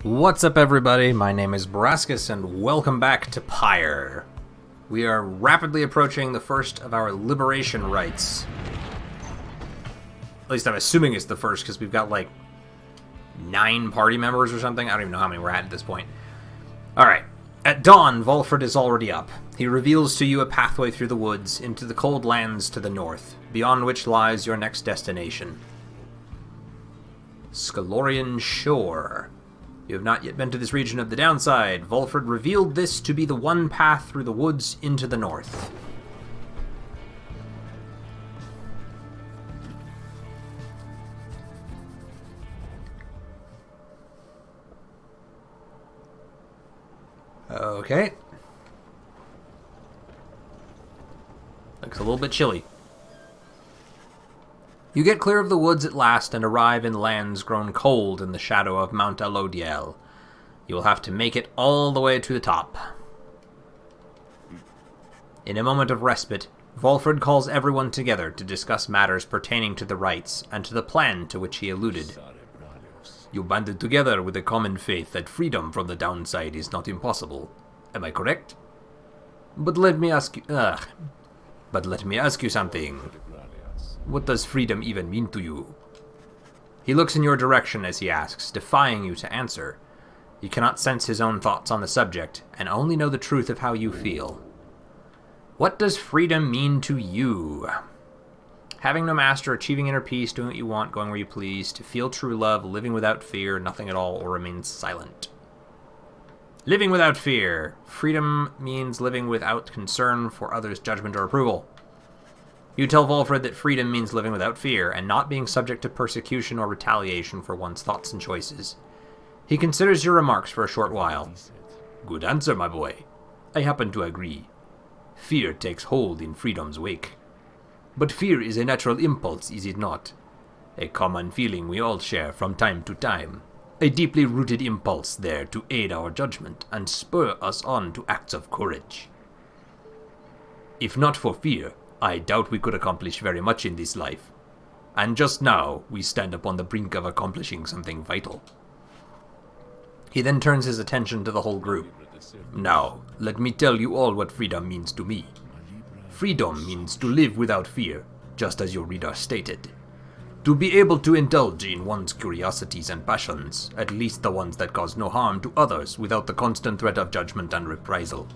What's up, everybody? My name is Brascus, and welcome back to Pyre. We are rapidly approaching the first of our liberation rites. At least I'm assuming it's the first, because we've got, like, 9 party members or something. I don't even know how many we're at this point. Alright. At dawn, VOLFRED is already up. He reveals to you a pathway through the woods into the cold lands to the north, beyond which lies your next destination. Scalorian Shore. You have not yet been to this region of the downside. VOLFRED revealed this to be the one path through the woods into the north. Okay. Looks a little bit chilly. You get clear of the woods at last and arrive in lands grown cold in the shadow of Mount Alodiel. You will have to make it all the way to the top. In a moment of respite, VOLFRED calls everyone together to discuss matters pertaining to the rites and to the plan to which he alluded. You banded together with a common faith that freedom from the downside is not impossible. Am I correct? But let me ask you something. What does freedom even mean to you? He looks in your direction as he asks, defying you to answer. You cannot sense his own thoughts on the subject, and only know the truth of how you feel. What does freedom mean to you? Having no master, achieving inner peace, doing what you want, going where you please, to feel true love, living without fear, nothing at all, or remain silent. Living without fear. Freedom means living without concern for others' judgment or approval. You tell VOLFRED that freedom means living without fear, and not being subject to persecution or retaliation for one's thoughts and choices. He considers your remarks for a short while. Good answer, my boy. I happen to agree. Fear takes hold in freedom's wake. But fear is a natural impulse, is it not? A common feeling we all share from time to time. A deeply rooted impulse there to aid our judgment and spur us on to acts of courage. If not for fear, I doubt we could accomplish very much in this life. And just now, we stand upon the brink of accomplishing something vital. He then turns his attention to the whole group. Now, let me tell you all what freedom means to me. Freedom means to live without fear, just as your reader stated. To be able to indulge in one's curiosities and passions, at least the ones that cause no harm to others without the constant threat of judgment and reprisal.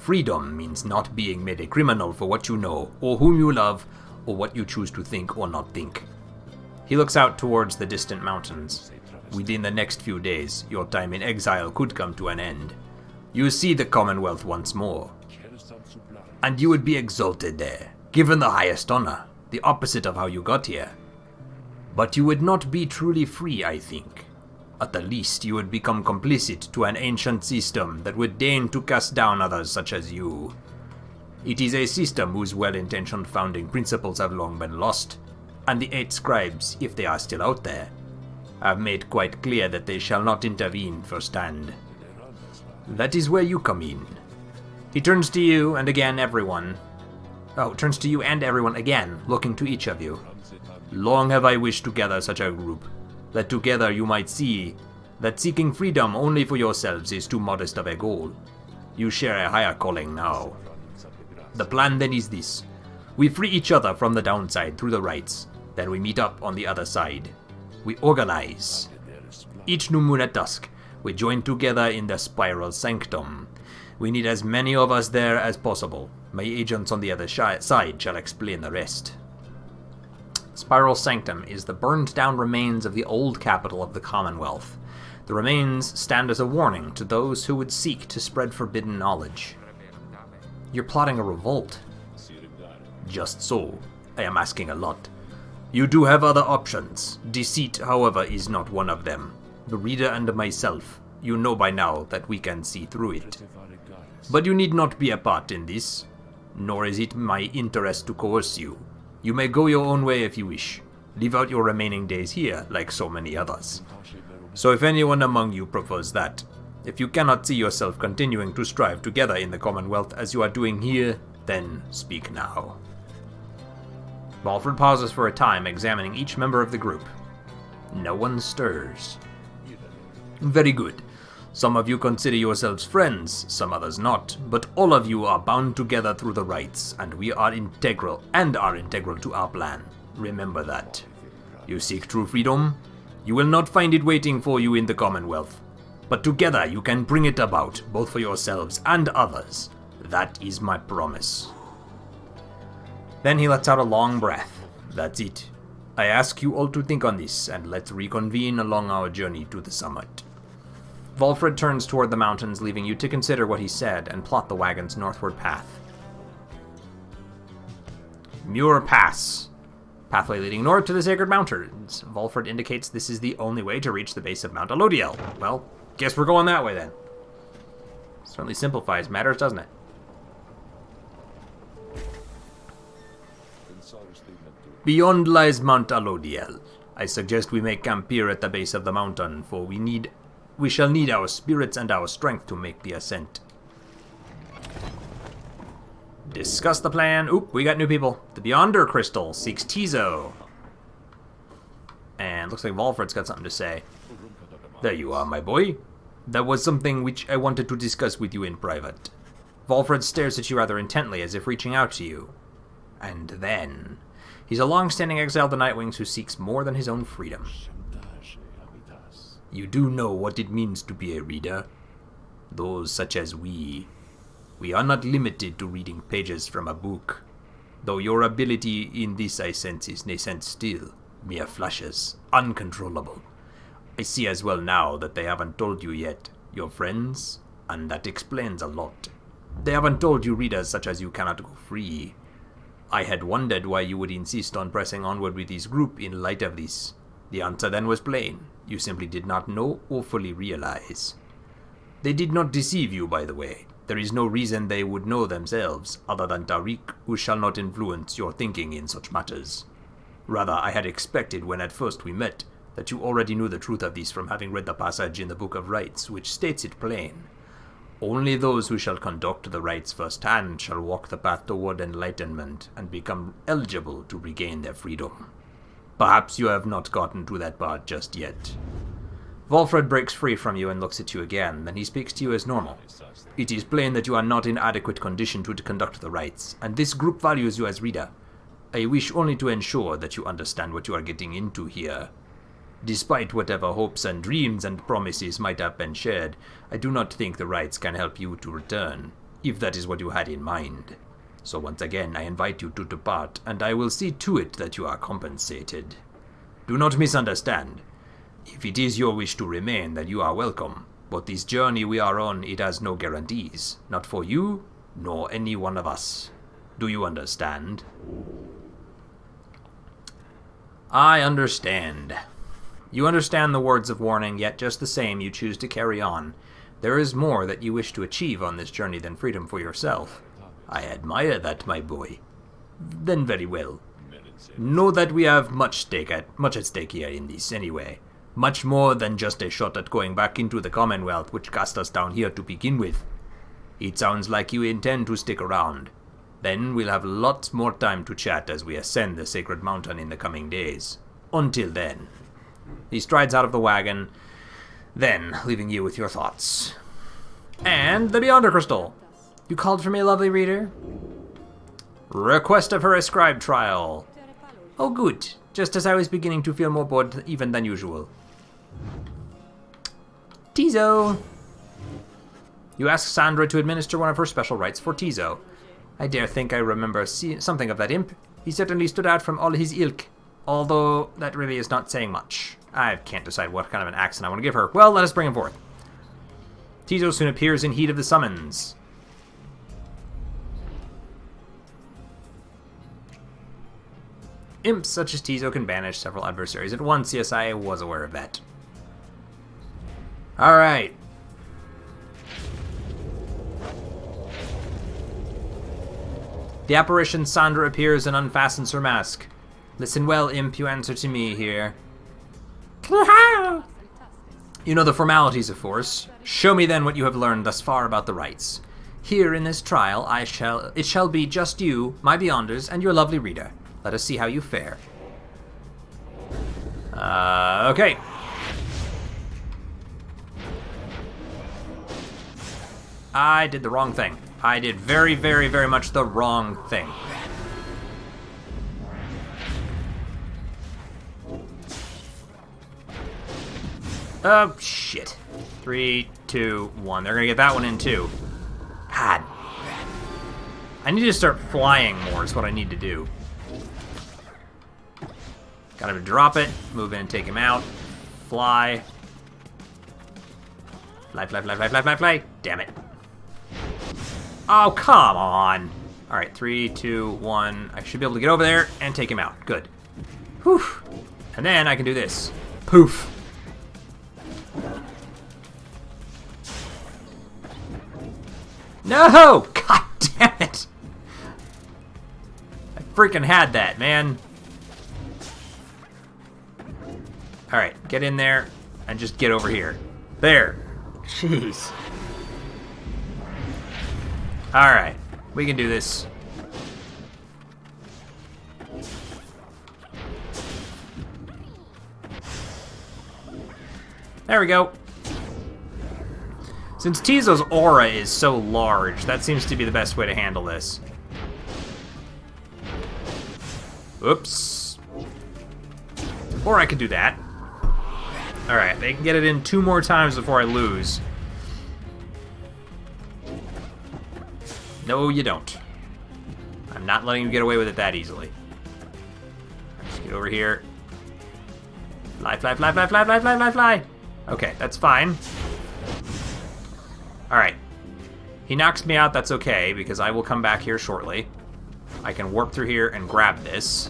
Freedom means not being made a criminal for what you know, or whom you love, or what you choose to think or not think. He looks out towards the distant mountains. Within the next few days, your time in exile could come to an end. You see the Commonwealth once more. And you would be exalted there, given the highest honor, the opposite of how you got here. But you would not be truly free, I think. At the least, you would become complicit to an ancient system that would deign to cast down others such as you. It is a system whose well-intentioned founding principles have long been lost, and the 8 scribes, if they are still out there, have made quite clear that they shall not intervene firsthand. That is where you come in. He turns to you and again everyone. Turns to you and everyone again, looking to each of you. Long have I wished to gather such a group, that together you might see that seeking freedom only for yourselves is too modest of a goal. You share a higher calling now. The plan then is this. We free each other from the downside through the rites, then we meet up on the other side. We organize. Each new moon at dusk, we join together in the Spiral Sanctum. We need as many of us there as possible. My agents on the other side shall explain the rest. Spiral Sanctum is the burned-down remains of the old capital of the Commonwealth. The remains stand as a warning to those who would seek to spread forbidden knowledge. You're plotting a revolt. Just so. I am asking a lot. You do have other options. Deceit, however, is not one of them. The reader and myself, you know by now that we can see through it. But you need not be a part in this, nor is it my interest to coerce you. You may go your own way if you wish. Live out your remaining days here, like so many others. So if anyone among you prefers that, if you cannot see yourself continuing to strive together in the Commonwealth as you are doing here, then speak now. VOLFRED pauses for a time, examining each member of the group. No one stirs. Very good. Some of you consider yourselves friends, some others not, but all of you are bound together through the rites, and we are integral to our plan. Remember that. You seek true freedom? You will not find it waiting for you in the Commonwealth. But together you can bring it about, both for yourselves and others. That is my promise. Then he lets out a long breath. That's it. I ask you all to think on this, and let's reconvene along our journey to the summit. Volfred turns toward the mountains, leaving you to consider what he said and plot the wagon's northward path. Muir Pass. Pathway leading north to the Sacred Mountains. Volfred indicates this is the only way to reach the base of Mount Alodiel. Well, guess we're going that way then. Certainly simplifies matters, doesn't it? Beyond lies Mount Alodiel. I suggest we make camp here at the base of the mountain, for we shall need our spirits and our strength to make the ascent. Discuss the plan. Oop, we got new people. The Beyonder Crystal seeks Tizo. And looks like Volfred's got something to say. There you are, my boy. That was something which I wanted to discuss with you in private. Volfred stares at you rather intently, as if reaching out to you. And then... He's a long-standing exile of the Nightwings who seeks more than his own freedom. You do know what it means to be a reader? Those such as we. We are not limited to reading pages from a book. Though your ability in this I sense is nascent still. Mere flashes. Uncontrollable. I see as well now that they haven't told you yet. Your friends? And that explains a lot. They haven't told you readers such as you cannot go free. I had wondered why you would insist on pressing onward with this group in light of this. The answer then was plain. You simply did not know or fully realize. They did not deceive you, by the way. There is no reason they would know themselves, other than Tariq, who shall not influence your thinking in such matters. Rather, I had expected when at first we met, that you already knew the truth of this from having read the passage in the Book of Rites, which states it plain. Only those who shall conduct the rites firsthand shall walk the path toward enlightenment and become eligible to regain their freedom. Perhaps you have not gotten to that part just yet. Volfred breaks free from you and looks at you again, then he speaks to you as normal. It is plain that you are not in adequate condition to conduct the rites, and this group values you as reader. I wish only to ensure that you understand what you are getting into here. Despite whatever hopes and dreams and promises might have been shared, I do not think the rites can help you to return, if that is what you had in mind. So once again, I invite you to depart, and I will see to it that you are compensated. Do not misunderstand. If it is your wish to remain, then you are welcome. But this journey we are on, it has no guarantees. Not for you, nor any one of us. Do you understand? I understand. You understand the words of warning, yet just the same you choose to carry on. There is more that you wish to achieve on this journey than freedom for yourself. I admire that, my boy. Then very well. Know that we have much at stake here in this, anyway. Much more than just a shot at going back into the Commonwealth, which cast us down here to begin with. It sounds like you intend to stick around. Then we'll have lots more time to chat as we ascend the Sacred Mountain in the coming days. Until then. He strides out of the wagon, then leaving you with your thoughts. And the Beyonder Crystal. You called for me, lovely reader? Request of her ascribed trial. Oh, good. Just as I was beginning to feel more bored even than usual. Tizo. You ask Sandra to administer one of her special rites for Tizo. I dare think I remember something of that imp. He certainly stood out from all his ilk. Although, that really is not saying much. I can't decide what kind of an accent I want to give her. Well, let us bring him forth. Tizo soon appears in heed of the summons. Imps such as Tizo can banish several adversaries at once. Yes, I was aware of that. Alright. The apparition Sandra appears and unfastens her mask. Listen well, imp, you answer to me here. You know the formalities, of course. Show me then what you have learned thus far about the rites. Here in this trial, it shall be just you, my Beyonders, and your lovely reader. Let us see how you fare. Okay. I did the wrong thing. I did very, very, very much the wrong thing. Oh, shit. 3, 2, 1. They're gonna get that one in, too. God. I need to start flying more is what I need to do. Got him to drop it. Move in and take him out. Fly. Fly, fly, fly, fly, fly, fly, fly. Damn it. Oh, come on. All right, 3, 2, 1. I should be able to get over there and take him out. Good. Whew. And then I can do this. Poof. No! God damn it! I freaking had that, man. Alright, get in there and just get over here. There. Jeez. Alright, we can do this. There we go. Since Tizo's aura is so large, that seems to be the best way to handle this. Oops. Or I could do that. Alright, they can get it in 2 more times before I lose. No, you don't. I'm not letting you get away with it that easily. Just get over here. Fly, fly, fly, fly, fly, fly, fly, fly, fly. Okay, that's fine. Alright. He knocks me out, that's okay, because I will come back here shortly. I can warp through here and grab this.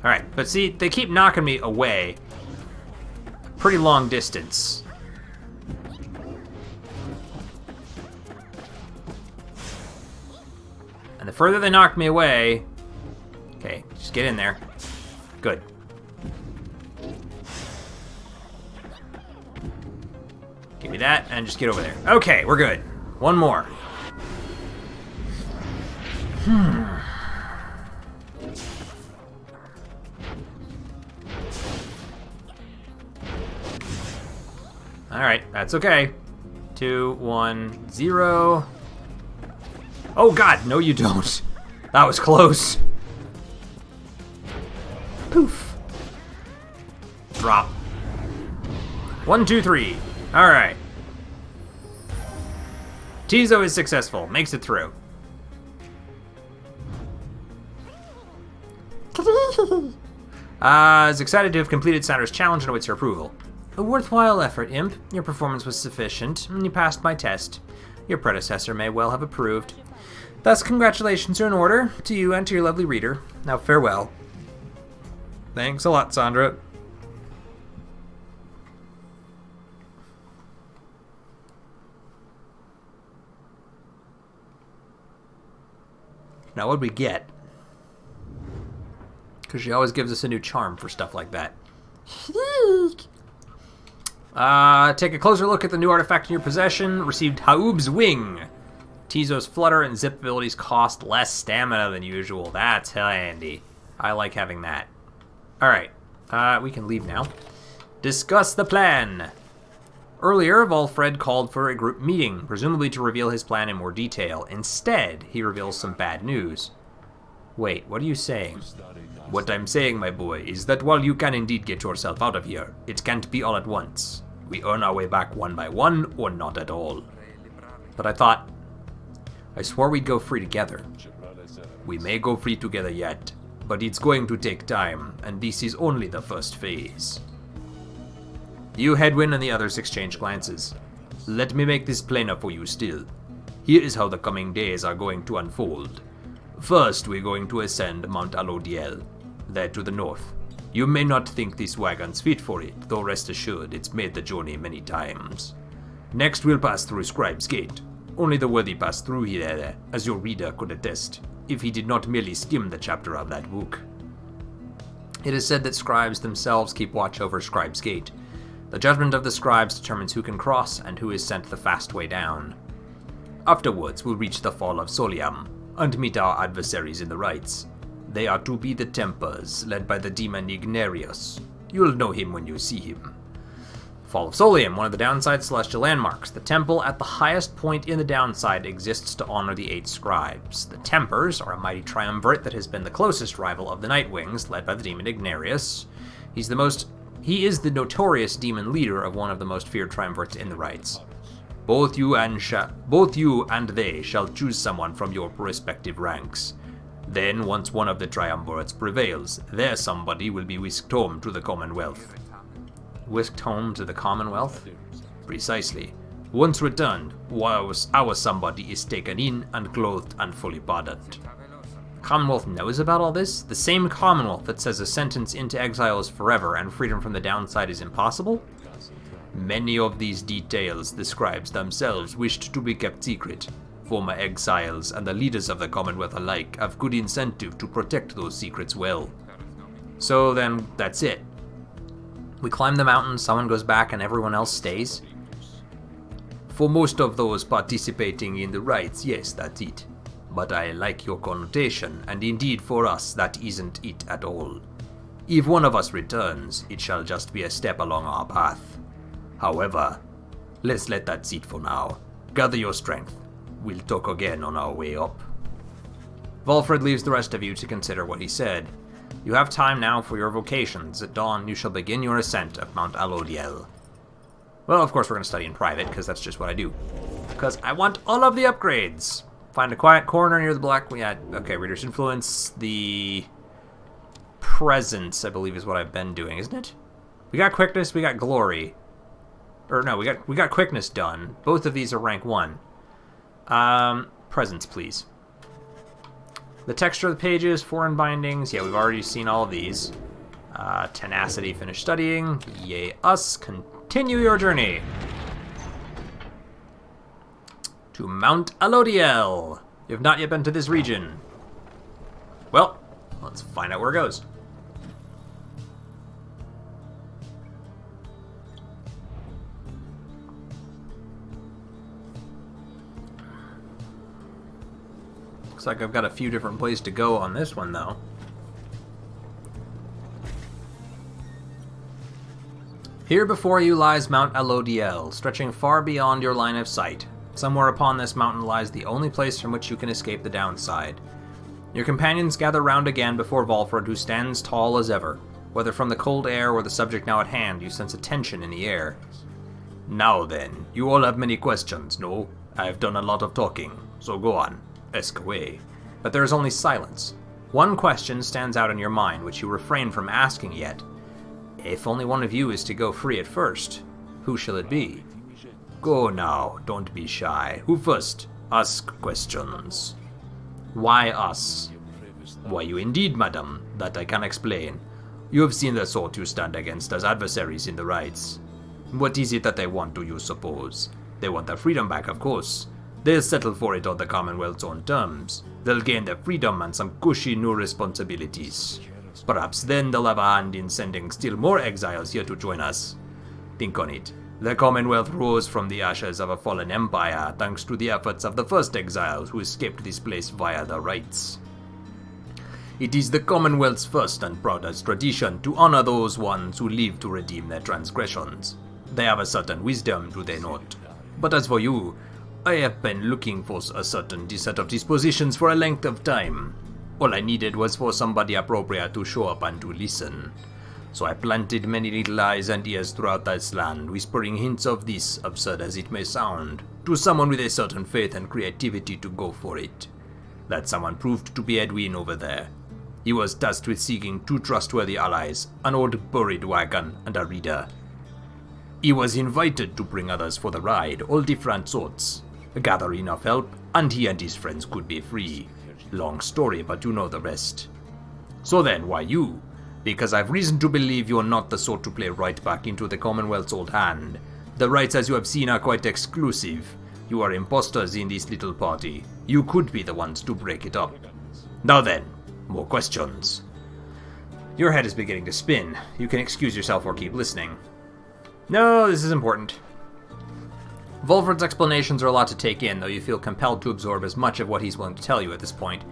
Alright, but see, they keep knocking me away. Pretty long distance. And the further they knock me away... Okay, just get in there. Good. Give me that, and just get over there. Okay, we're good. One more. Alright, that's okay. 2, 1, 0. Oh god, no you don't. That was close. Poof. Drop. 1, 2, 3. Alright. Tizo is successful. Makes it through. Is excited to have completed Sandra's challenge and awaits your approval. A worthwhile effort, Imp. Your performance was sufficient, and you passed my test. Your predecessor may well have approved. Thus, congratulations are in order to you and to your lovely reader. Now, farewell. Thanks a lot, Sandra. Now, what'd we get? Because she always gives us a new charm for stuff like that. Take a closer look at the new artifact in your possession. Received Haub's Wing. Tizo's Flutter and Zip abilities cost less stamina than usual. That's handy. I like having that. Alright, we can leave now. Discuss the plan. Earlier, VOLFRED called for a group meeting, presumably to reveal his plan in more detail. Instead, he reveals some bad news. Wait, what are you saying? What I'm saying, my boy, is that while you can indeed get yourself out of here, it can't be all at once. We earn our way back one by one, or not at all. But I swore we'd go free together. We may go free together yet, but it's going to take time, and this is only the first phase. You, Hedwyn, and the others exchange glances. Let me make this plainer for you still. Here is how the coming days are going to unfold. First, we're going to ascend Mount Alodiel, there to the north. You may not think this wagon's fit for it, though rest assured it's made the journey many times. Next, we'll pass through Scribe's Gate. Only the worthy pass through here, as your reader could attest, if he did not merely skim the chapter of that book. It is said that scribes themselves keep watch over Scribe's Gate. The judgment of the scribes determines who can cross and who is sent the fast way down. Afterwards, we'll reach the Fall of Soliam, and meet our adversaries in the rites. They are to be the Tempers, led by the demon Ignarius. You'll know him when you see him. Fall of Solium, one of the downside celestial landmarks. The temple at the highest point in the downside exists to honor the 8 scribes. The Tempers are a mighty triumvirate that has been the closest rival of the Nightwings, led by the demon Ignarius. He is the notorious demon leader of one of the most feared triumvirates in the rites. Both you and they shall choose someone from your respective ranks. Then, once one of the triumvirates prevails, their somebody will be whisked home to the Commonwealth. Whisked home to the Commonwealth? Precisely. Once returned, our somebody is taken in and clothed and fully pardoned. Commonwealth knows about all this? The same Commonwealth that says a sentence into exile is forever and freedom from the downside is impossible? Many of these details the scribes themselves wished to be kept secret. Former exiles and the leaders of the Commonwealth alike have good incentive to protect those secrets well. So then, that's it. We climb the mountain, someone goes back, and everyone else stays? For most of those participating in the rites, yes, that's it. But I like your connotation, and indeed for us, that isn't it at all. If one of us returns, it shall just be a step along our path. However, let's let that sit for now. Gather your strength. We'll talk again on our way up. Volfred leaves the rest of you to consider what he said. You have time now for your vocations. At dawn, you shall begin your ascent of Mount Alodiel. Well, of course we're going to study in private, because that's just what I do. Because I want all of the upgrades. Find a quiet corner near the black... Yeah, okay, Reader's Influence. The Presence, I believe, is what I've been doing, isn't it? We got Quickness, we got Glory. Or no, we got Quickness done. Both of these are rank 1. Presence, please. The texture of the pages, foreign bindings. Yeah, we've already seen all of these. Tenacity, finish studying. Yay us. Continue your journey to Mount Alodiel. You have not yet been to this region. Well, let's find out where it goes. Looks like I've got a few different places to go on this one, though. Here before you lies Mount Alodiel, stretching far beyond your line of sight. Somewhere upon this mountain lies the only place from which you can escape the downside. Your companions gather round again before Volfred, who stands tall as ever. Whether from the cold air or the subject now at hand, you sense a tension in the air. Now then, you all have many questions, no? I've done a lot of talking, so go on. Ask away. But there is only silence. One question stands out in your mind, which you refrain from asking yet. If only one of you is to go free at first, who shall it be? Go now, don't be shy. Who first? Ask questions. Why us? Why you indeed, madam, that I can explain. You have seen the sort you stand against as adversaries in the rites. What is it that they want, do you suppose? They want their freedom back, of course. They'll settle for it on the Commonwealth's own terms. They'll gain their freedom and some cushy new responsibilities. Perhaps then they'll have a hand in sending still more exiles here to join us. Think on it. The Commonwealth rose from the ashes of a fallen empire thanks to the efforts of the first exiles who escaped this place via the rites. It is the Commonwealth's first and proudest tradition to honor those ones who live to redeem their transgressions. They have a certain wisdom, do they not? But as for you, I have been looking for a certain set of dispositions for a length of time. All I needed was for somebody appropriate to show up and to listen. So I planted many little eyes and ears throughout this land, whispering hints of this, absurd as it may sound, to someone with a certain faith and creativity to go for it. That someone proved to be Hedwyn over there. He was tasked with seeking 2 trustworthy allies, an old buried wagon and a reader. He was invited to bring others for the ride, all different sorts. Gather enough help, and he and his friends could be free. Long story, but you know the rest. So then, why you? Because I've reason to believe you're not the sort to play right back into the Commonwealth's old hand. The rites, as you have seen, are quite exclusive. You are imposters in this little party. You could be the ones to break it up. Now then, more questions. Your head is beginning to spin. You can excuse yourself or keep listening. No, this is important. Volfred's explanations are a lot to take in, though you feel compelled to absorb as much of what he's willing to tell you at this point.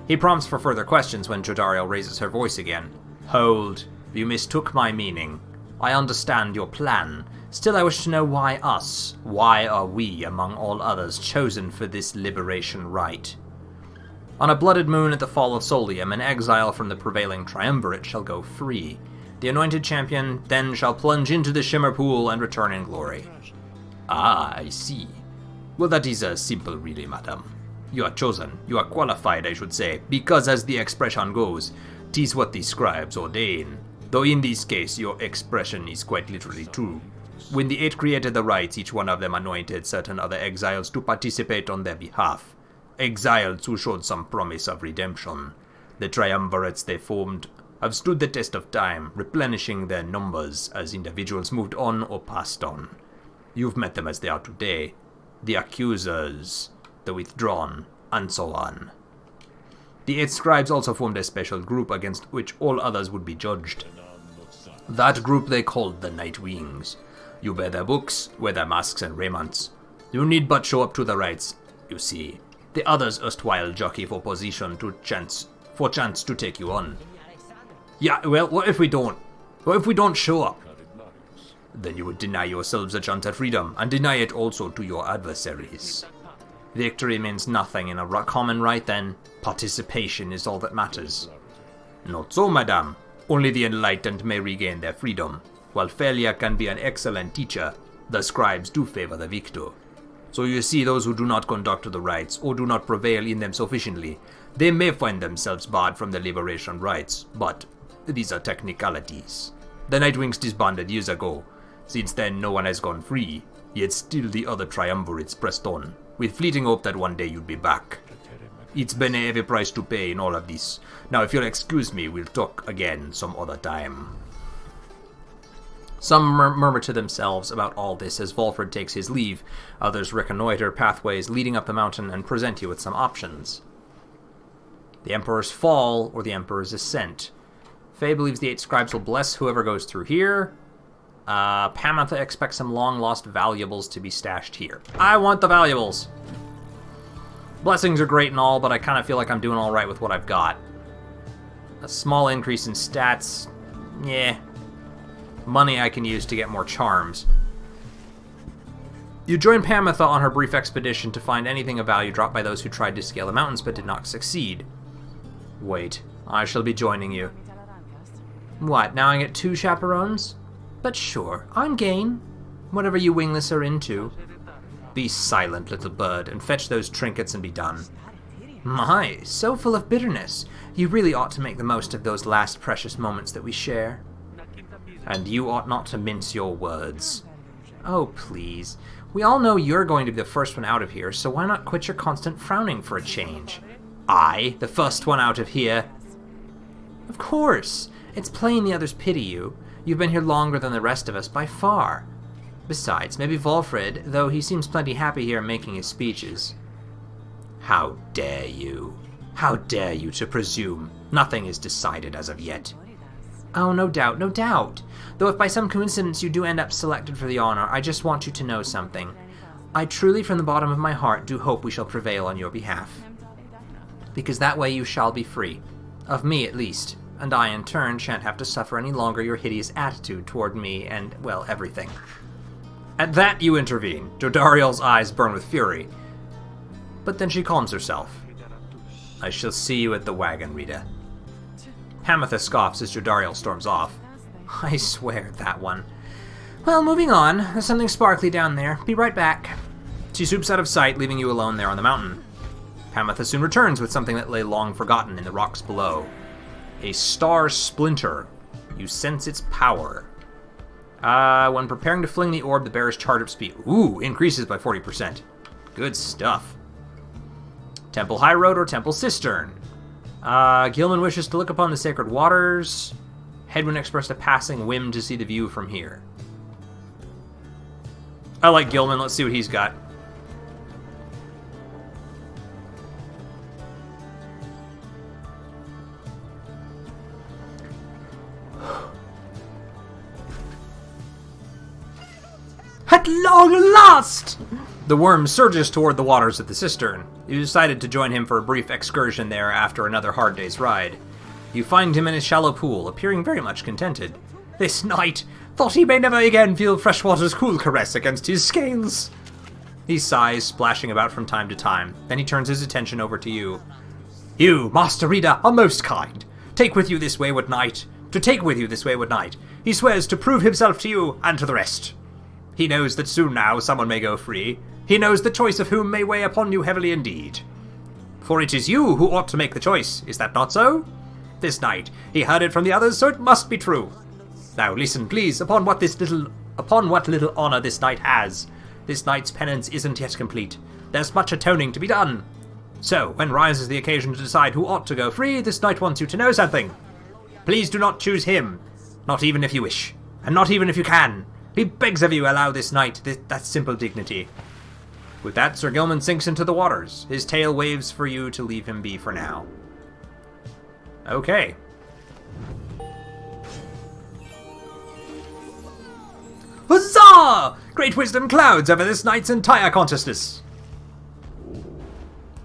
He prompts for further questions when Jodariel raises her voice again. Hold. You mistook my meaning. I understand your plan. Still, I wish to know why us? Why are we, among all others, chosen for this liberation rite? On a blooded moon at the fall of Solium, an exile from the prevailing triumvirate shall go free. The anointed champion then shall plunge into the shimmer pool and return in glory. Ah, I see. Well, that is simple, really, madam. You are chosen. You are qualified, I should say, because, as the expression goes, 'tis what the scribes ordain. Though in this case, your expression is quite literally true. When the Eight created the rites, each one of them anointed certain other exiles to participate on their behalf. Exiles who showed some promise of redemption. The triumvirates they formed have stood the test of time, replenishing their numbers as individuals moved on or passed on. You've met them as they are today. The accusers, the withdrawn, and so on. The Eight scribes also formed a special group against which all others would be judged. That group they called the Nightwings. You bear their books, wear their masks and raiments. You need but show up to the rites, you see. The others erstwhile jockey for position chance to take you on. Yeah, well, what if we don't? What if we don't show up? Then you would deny yourselves a chance at freedom, and deny it also to your adversaries. Victory means nothing in a common right then. Participation is all that matters. Not so, madame. Only the enlightened may regain their freedom. While failure can be an excellent teacher, the scribes do favor the victor. So you see, those who do not conduct the rites, or do not prevail in them sufficiently, they may find themselves barred from the liberation rites, but these are technicalities. The Nightwings disbanded years ago. Since then, no one has gone free, yet still the other triumvirates pressed on, with fleeting hope that one day you'd be back. It's been a heavy price to pay in all of this. Now, if you'll excuse me, we'll talk again some other time. Some murmur to themselves about all this as Volfred takes his leave. Others reconnoiter pathways leading up the mountain and present you with some options. The Emperor's Fall or the Emperor's Ascent. Faye believes the Eight scribes will bless whoever goes through here. Pamatha expects some long-lost valuables to be stashed here. I want the valuables! Blessings are great and all, but I kind of feel like I'm doing alright with what I've got. A small increase in stats, yeah. Money I can use to get more charms. You join Pamatha on her brief expedition to find anything of value dropped by those who tried to scale the mountains but did not succeed. Wait, I shall be joining you. What, now I get 2 chaperones? But sure, I'm game. Whatever you wingless are into. Be silent, little bird, and fetch those trinkets and be done. My, so full of bitterness. You really ought to make the most of those last precious moments that we share. And you ought not to mince your words. Oh, please. We all know you're going to be the first one out of here, so why not quit your constant frowning for a change? I, the first one out of here? Of course. It's plain the others pity you. You've been here longer than the rest of us, by far. Besides, maybe Volfred, though he seems plenty happy here making his speeches. How dare you? How dare you to presume? Nothing is decided as of yet. Oh, no doubt, no doubt. Though if by some coincidence you do end up selected for the honor, I just want you to know something. I truly, from the bottom of my heart, do hope we shall prevail on your behalf. Because that way you shall be free. Of me, at least. And I, in turn, shan't have to suffer any longer your hideous attitude toward me and, well, everything. At that, you intervene. Jodariel's eyes burn with fury. But then she calms herself. I shall see you at the wagon, Rita. Pamatha scoffs as Jodariel storms off. I swear, that one. Well, moving on. There's something sparkly down there. Be right back. She swoops out of sight, leaving you alone there on the mountain. Pamatha soon returns with something that lay long forgotten in the rocks below. A star splinter. You sense its power. When preparing to fling the orb, the bearer's charge up speed. Ooh, increases by 40%. Good stuff. Temple High Road or Temple Cistern. Gilman wishes to look upon the sacred waters. Hedwyn expressed a passing whim to see the view from here. I like Gilman. Let's see what he's got. At long last! The worm surges toward the waters of the cistern. You decided to join him for a brief excursion there after another hard day's ride. You find him in his shallow pool, appearing very much contented. This knight thought he may never again feel freshwater's cool caress against his scales. He sighs, splashing about from time to time. Then he turns his attention over to you. You, Master Reader, are most kind. Take with you this wayward knight. To take with you this wayward knight. He swears to prove himself to you and to the rest. He knows that soon now someone may go free. He knows the choice of whom may weigh upon you heavily indeed. For it is you who ought to make the choice, is that not so? This night, he heard it from the others, so it must be true. Now listen, please, upon what little honor this knight has. This knight's penance isn't yet complete. There's much atoning to be done. So, when rises the occasion to decide who ought to go free, this knight wants you to know something. Please do not choose him, not even if you wish, and not even if you can. He begs of you allow this knight that simple dignity. With that, Sir Gilman sinks into the waters. His tail waves for you to leave him be for now. Okay. Huzzah! Great wisdom clouds over this knight's entire consciousness.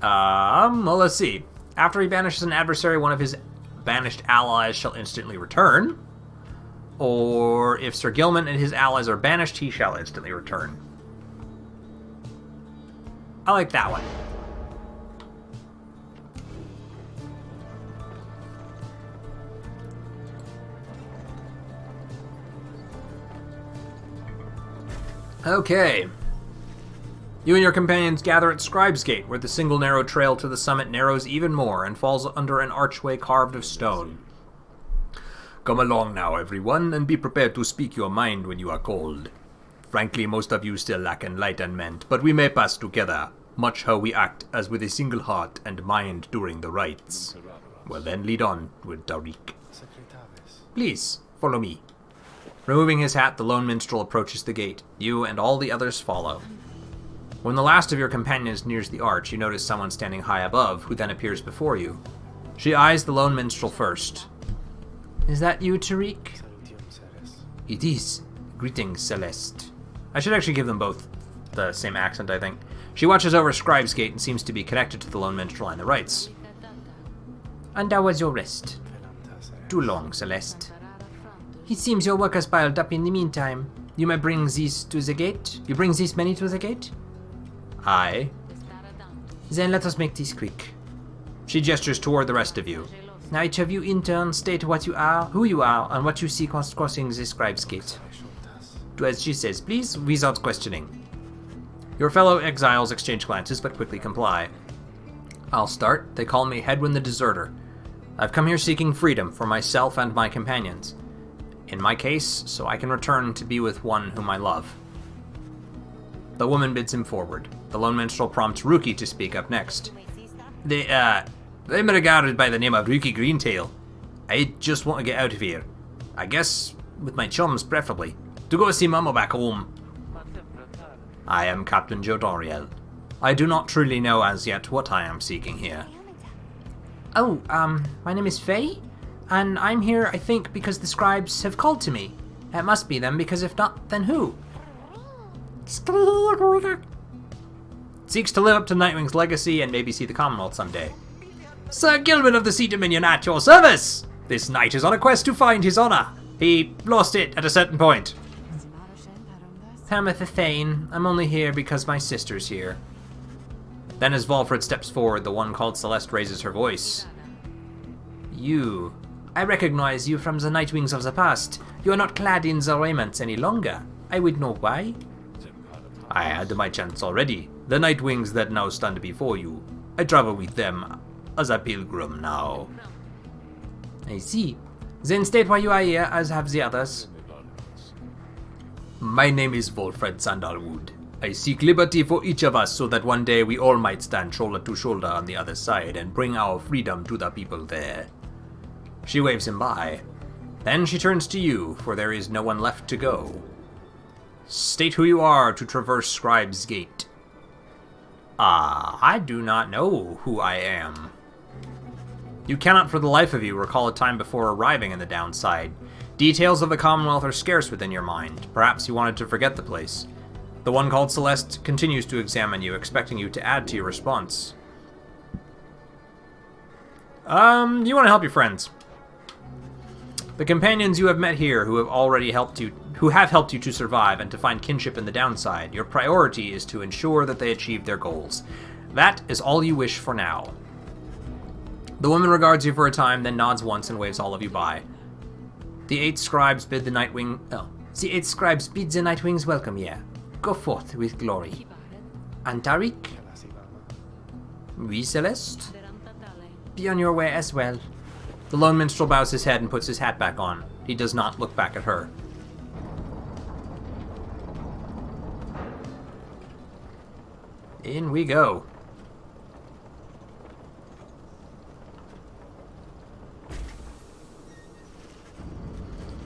Well, let's see. After he banishes an adversary, one of his banished allies shall instantly return. Or if Sir Gilman and his allies are banished, he shall instantly return. I like that one. Okay. You and your companions gather at Scribe's Gate, where the single narrow trail to the summit narrows even more and falls under an archway carved of stone. Come along now, everyone, and be prepared to speak your mind when you are called. Frankly, most of you still lack enlightenment, but we may pass together, much how we act as with a single heart and mind during the rites. Well then, lead on with Tariq. Please, follow me. Removing his hat, the lone minstrel approaches the gate. You and all the others follow. When the last of your companions nears the arch, you notice someone standing high above, who then appears before you. She eyes the lone minstrel first. Is that you, Tariq? It is. Greetings, Celeste. I should actually give them both the same accent, I think. She watches over Scribe's Gate and seems to be connected to the lone minstrel and the rites. And how was your rest? Too long, Celeste. It seems your work has piled up in the meantime. You may bring these to the gate? You bring these many to the gate? Aye. Then let us make this quick. She gestures toward the rest of you. Now each of you in turn state what you are, who you are, and what you see crossing the Scribe's Gate. Do as she says, please, without questioning. Your fellow exiles exchange glances, but quickly comply. I'll start. They call me Hedwyn the Deserter. I've come here seeking freedom for myself and my companions. In my case, so I can return to be with one whom I love. The woman bids him forward. The lone minstrel prompts Rookie to speak up next. I'm regarded by the name of Rookie Greentail. I just want to get out of here. I guess with my chums, preferably. To go see Mama back home. I am Captain Jodoriel. I do not truly know as yet what I am seeking here. Oh, my name is Faye, and I'm here, I think, because the scribes have called to me. It must be them, because if not, then who? Seeks to live up to Nightwing's legacy and maybe see the Commonwealth someday. Sir Gilman of the Sea Dominion at your service! This knight is on a quest to find his honor. He lost it at a certain point. Hermith Thane, I'm only here because my sister's here. Then as Volfred steps forward, the one called Celeste raises her voice. You. I recognize you from the Nightwings of the past. You are not clad in the raiments any longer. I would know why. I had my chance already. The Nightwings that now stand before you. I travel with them as a pilgrim now. I see. Then state why you are here, as have the others. My name is VOLFRED'S Sandalwood. I seek liberty for each of us so that one day we all might stand shoulder to shoulder on the other side and bring our freedom to the people there. She waves him by. Then she turns to you, for there is no one left to go. State who you are to traverse Scribe's Gate. I do not know who I am. You cannot for the life of you recall a time before arriving in the downside. Details of the Commonwealth are scarce within your mind. Perhaps you wanted to forget the place. The one called Celeste continues to examine you, expecting you to add to your response. You want to help your friends. The companions you have met here who have helped you to survive and to find kinship in the downside, your priority is to ensure that they achieve their goals. That is all you wish for now. The woman regards you for a time, then nods once and waves all of you by. The eight scribes bid the Nightwings welcome ye. Go forth with glory. And Tariq? Oui, Celeste? Be on your way as well. The lone minstrel bows his head and puts his hat back on. He does not look back at her. In we go.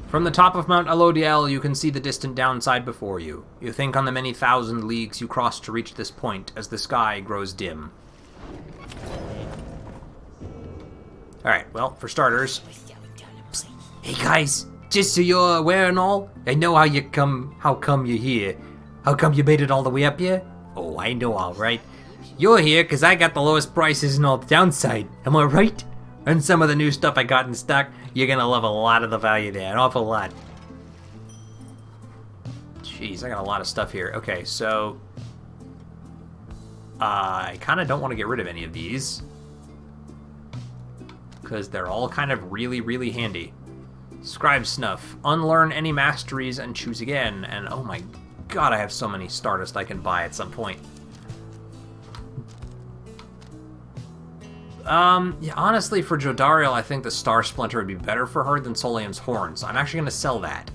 From the top of Mount Alodiel, you can see the distant downside before you. You think on the many thousand leagues you crossed to reach this point as the sky grows dim. Alright, well, for starters... Psst. Hey guys, just so you're aware and all, I know how come you're here. How come you made it all the way up here? Oh, I know alright. You're here because I got the lowest prices in all the downside, am I right? And some of the new stuff I got in stock, you're gonna love a lot of the value there, an awful lot. Jeez, I got a lot of stuff here. Okay, so... I kind of don't want to get rid of any of these. Because they're all kind of really, really handy. Scribe Snuff. Unlearn any masteries and choose again. And oh my god, I have so many Stardust I can buy at some point. Yeah, honestly, for Jodariel, I think the Star Splinter would be better for her than Solium's Horn, so I'm actually going to sell that.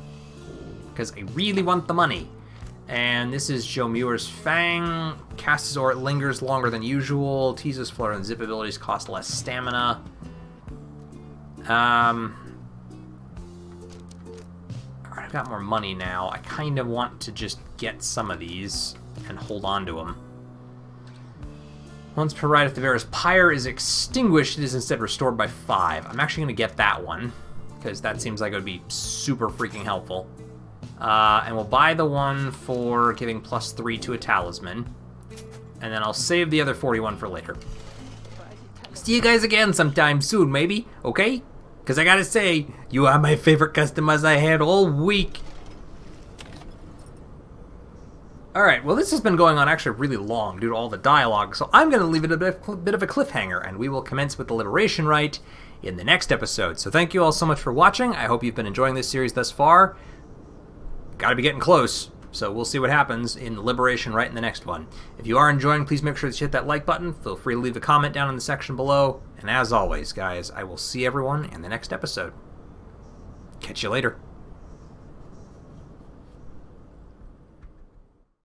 Because I really want the money. And this is Jomuir's Fang. Casts or it lingers longer than usual. Teases Flare and Zip abilities cost less stamina. Alright, I've got more money now. I kind of want to just get some of these and hold on to them. Once per ride, if the bearer's Pyre is extinguished, it is instead restored by 5. I'm actually going to get that one, because that seems like it would be super freaking helpful. And we'll buy the one for giving +3 to a talisman. And then I'll save the other 41 for later. See you guys again sometime soon, maybe, okay? Because I gotta say, you are my favorite customers I had all week. Alright, well this has been going on actually really long due to all the dialogue, so I'm going to leave it a bit of a cliffhanger, and we will commence with the Liberation Rite in the next episode. So thank you all so much for watching. I hope you've been enjoying this series thus far. Gotta be getting close, so we'll see what happens in the Liberation Rite in the next one. If you are enjoying, please make sure to hit that like button. Feel free to leave a comment down in the section below. And as always, guys, I will see everyone in the next episode. Catch you later.